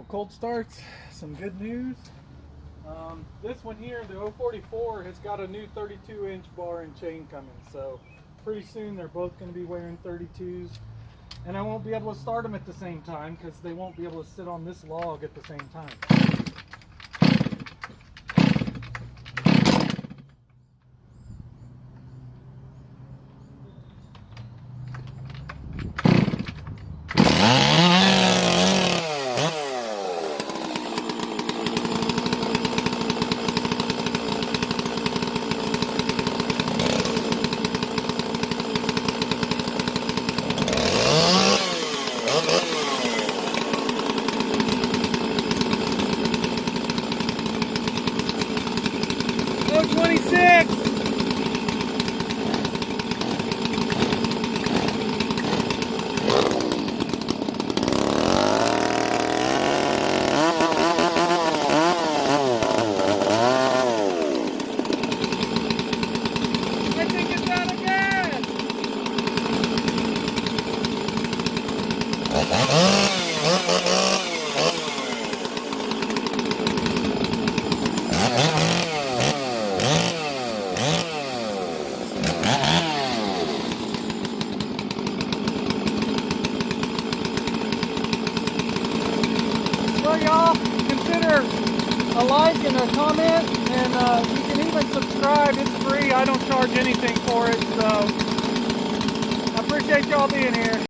cold starts, some good news. This one here, the 044, has got a new 32-inch bar and chain coming, so pretty soon they're both going to be wearing 32s, and I won't be able to start them at the same time because they won't be able to sit on this log at the same time. Oh, 26! I think it's out of gas! Well, y'all, consider a like and a comment, and you can even subscribe. It's free. I don't charge anything for it, so I appreciate y'all being here.